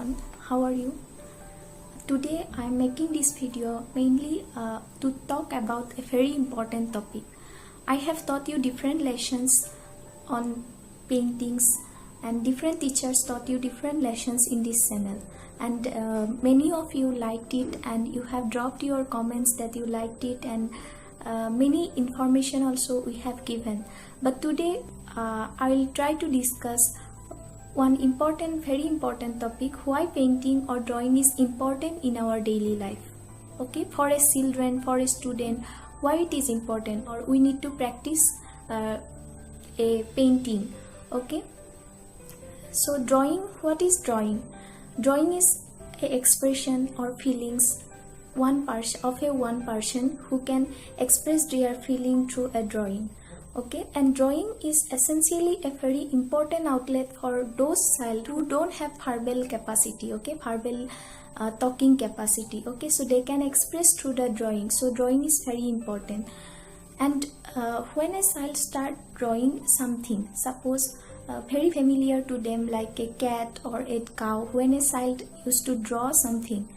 everyone, how are you? Today I am making this video mainly to talk about a very important topic. I have taught you different lessons on paintings and different teachers taught you different lessons in this channel, and many of you liked it and you have dropped your comments that you liked it, and many information also we have given. But today I will try to discuss one very important topic: why painting or drawing is important in our daily life. Okay, for a children, for a student, why it is important, or we need to practice a painting. Okay, so drawing, what is drawing? Drawing is a expression or feelings one person who can express their feeling through a drawing. Okay, and drawing is essentially a very important outlet for those child who don't have verbal capacity, okay, verbal talking capacity. Okay, so they can express through the drawing. So drawing is very important. And when a child start drawing something, suppose very familiar to them like a cat or a cow, when a child used to draw something,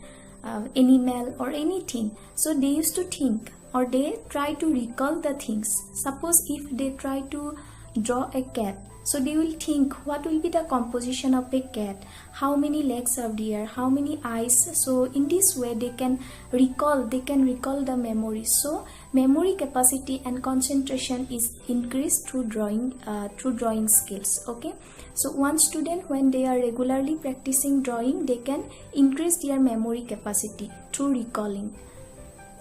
animal or anything, so they used to think, or they try to recall the things. Suppose if they try to draw a cat, so they will think what will be the composition of a cat, how many legs are there, how many eyes. So in this way they can recall the memory. So memory capacity and concentration is increased through drawing skills. Okay, so one student, when they are regularly practicing drawing, they can increase their memory capacity through recalling.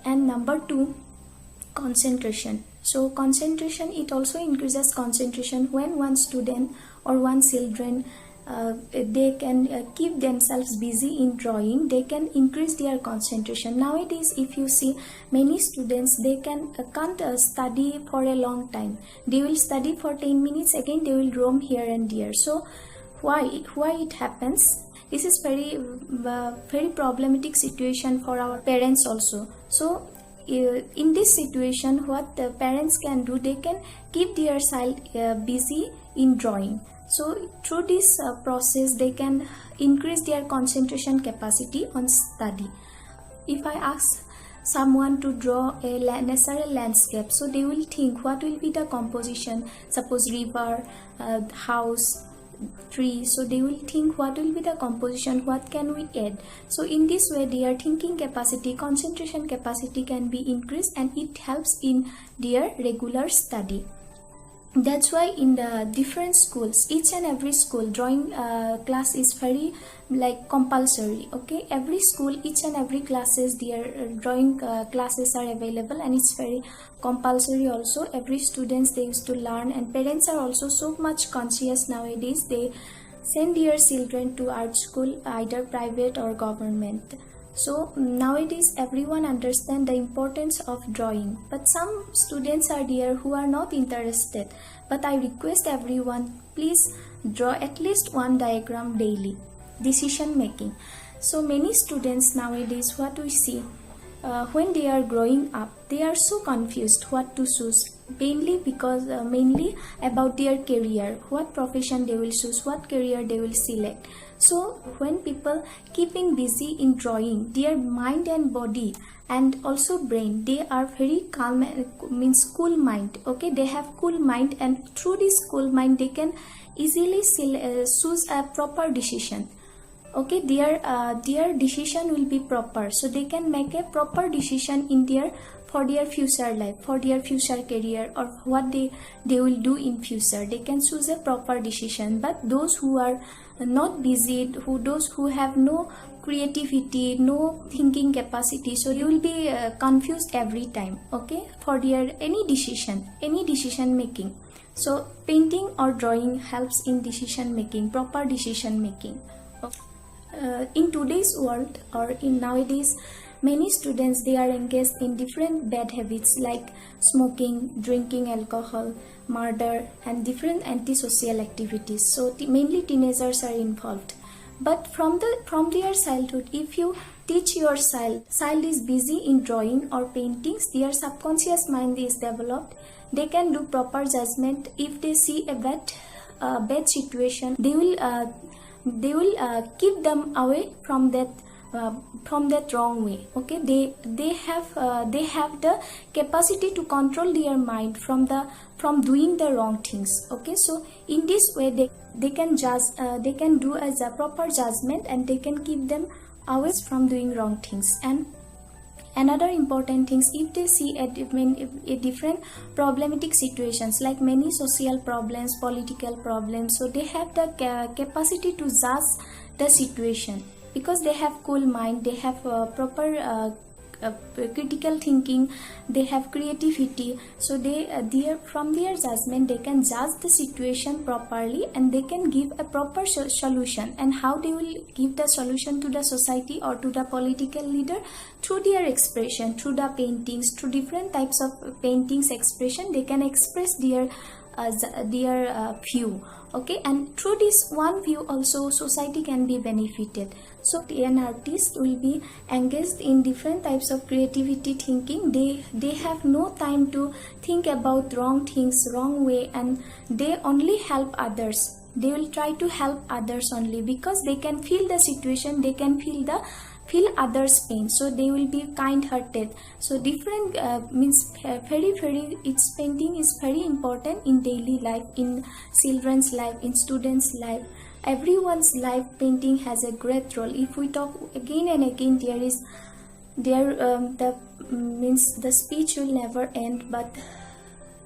And number 2, concentration. So concentration, it also increases concentration when one student or one children they can keep themselves busy in drawing. They can increase their concentration. Nowadays, if you see, many students, they can't study for a long time. They will study for 10 minutes, again they will roam here and there. So why it happens? This is very problematic situation for our parents also. So in this situation, what the parents can do, they can keep their child busy in drawing. So through this process, they can increase their concentration capacity on study. If I ask someone to draw a natural landscape, so they will think what will be the composition, suppose river, house, tree. So they will think what will be the composition, what can we add. So in this way, their thinking capacity, concentration capacity can be increased, and it helps in their regular study. That's why in the different schools, each and every school, drawing class is very compulsory. Okay, every school, each and every classes, their drawing classes are available, and it's very compulsory also. Every students, they used to learn, and parents are also so much conscious nowadays. They send their children to art school, either private or government. So nowadays everyone understands the importance of drawing, but some students are there who are not interested. But I request everyone, please draw at least one diagram daily. Decision making. So many students nowadays, what we see, when they are growing up, they are so confused what to choose, mainly about their career, what profession they will choose, what career they will select. So when people keeping busy in drawing, their mind and body and also brain, they are very calm, means cool mind. Okay, they have cool mind, and through this cool mind they can easily choose a proper decision. Okay, their decision will be proper, so they can make a proper decision in for their future life, for their future career, or what they will do in future. They can choose a proper decision. But those who are not busy, those who have no creativity, no thinking capacity, so they will be confused every time. Okay, for their any decision making. So painting or drawing helps in decision making, proper decision making. In today's world, or in nowadays, many students, they are engaged in different bad habits like smoking, drinking alcohol, murder, and different antisocial activities. So mainly teenagers are involved. But from their childhood, if you teach your child is busy in drawing or paintings, their subconscious mind is developed. They can do proper judgment. If they see a bad situation, they will they will keep them away from that wrong way. Okay, they have the capacity to control their mind from doing the wrong things. Okay, so in this way they can judge, they can do as a proper judgment, and they can keep them away from doing wrong things. And another important things, if they see a different problematic situations, like many social problems, political problems, so they have the capacity to judge the situation, because they have cool mind, they have proper critical thinking, they have creativity. So from their judgment they can judge the situation properly, and they can give a proper solution. And how they will give the solution to the society or to the political leader? Through their expression, through the paintings, through different types of paintings expression, they can express their view. Okay, and through this one view also society can be benefited. So an artist will be engaged in different types of creativity thinking. They have no time to think about wrong things, wrong way, and they only help others. They will try to help others only, because they can feel the situation, they can feel others' pain, so they will be kind-hearted. So different means very its painting is very important in daily life, in children's life, in students' life, everyone's life. Painting has a great role. If we talk again and again, the speech will never end. But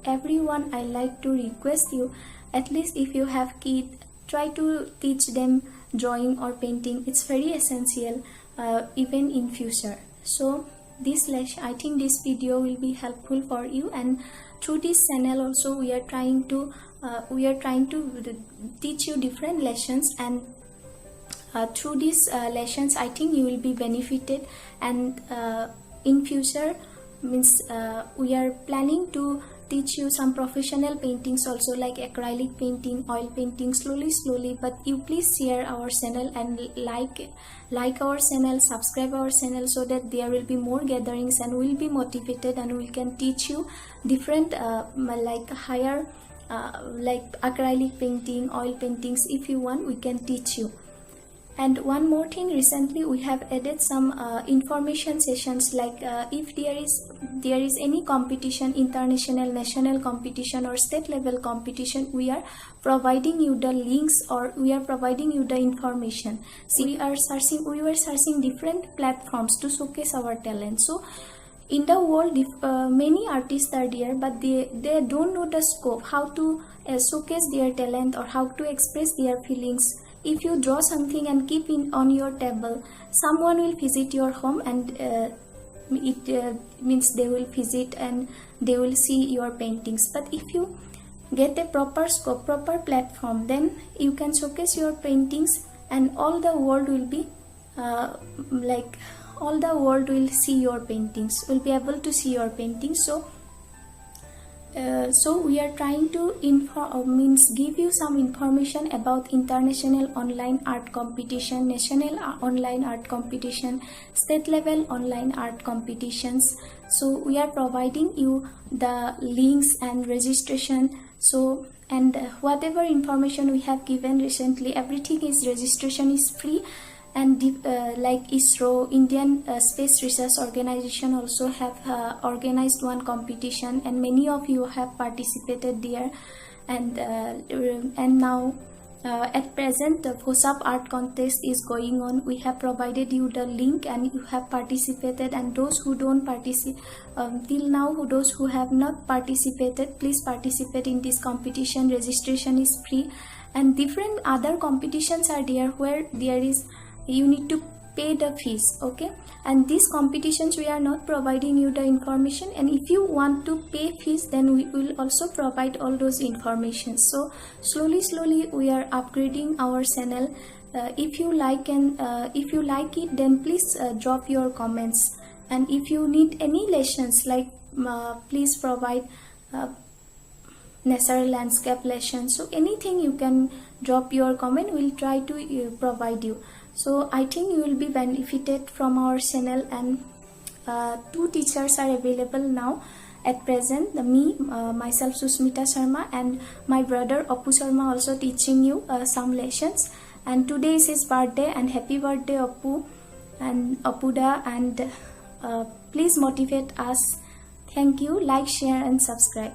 everyone, I like to request you, at least if you have kids, try to teach them drawing or painting. It's very essential. Even in future. So I think this video will be helpful for you, and through this channel also we are trying to teach you different lessons, and through these lessons I think you will be benefited. And in future means we are planning to teach you some professional paintings also, like acrylic painting, oil painting, slowly. But you please share our channel and like our channel, subscribe our channel, so that there will be more gatherings, and we'll be motivated, and we can teach you different like higher like acrylic painting, oil paintings. If you want, we can teach you. And one more thing, recently we have added some information sessions, like if there is any competition, international, national competition or state level competition, we are providing you the links, or we are providing you the information. See, we were searching different platforms to showcase our talent. So in the world, many artists are there, but they don't know the scope, how to showcase their talent or how to express their feelings. If you draw something and keep it on your table, someone will visit your home, and it means they will visit and they will see your paintings. But if you get a proper scope, proper platform, then you can showcase your paintings, and all the world will be all the world will see your paintings, will be able to see your paintings. So we are trying to give you some information about international online art competition, national online art competition, state level online art competitions. So we are providing you the links and registration. So and whatever information we have given recently, everything is registration is free. And like ISRO, Indian Space Research Organization, also have organized one competition, and many of you have participated there. And now at present the FOSAP art contest is going on. We have provided you the link, and you have participated. And those who don't participate till now, those who have not participated, please participate in this competition. Registration is free. And different other competitions are there where you need to pay the fees. Okay, and these competitions we are not providing you the information, and if you want to pay fees, then we will also provide all those information. So slowly we are upgrading our channel. If you like it, then please drop your comments. And if you need any lessons, like please provide natural landscape lessons, so anything you can drop your comment, we'll try to provide you. So I think you will be benefited from our channel. And 2 teachers are available now at present, myself Susmita Sharma, and my brother Apu Sharma also teaching you some lessons. and today is his birthday, and happy birthday Appu and Apuda, and please motivate us. Thank you. Like, share and subscribe.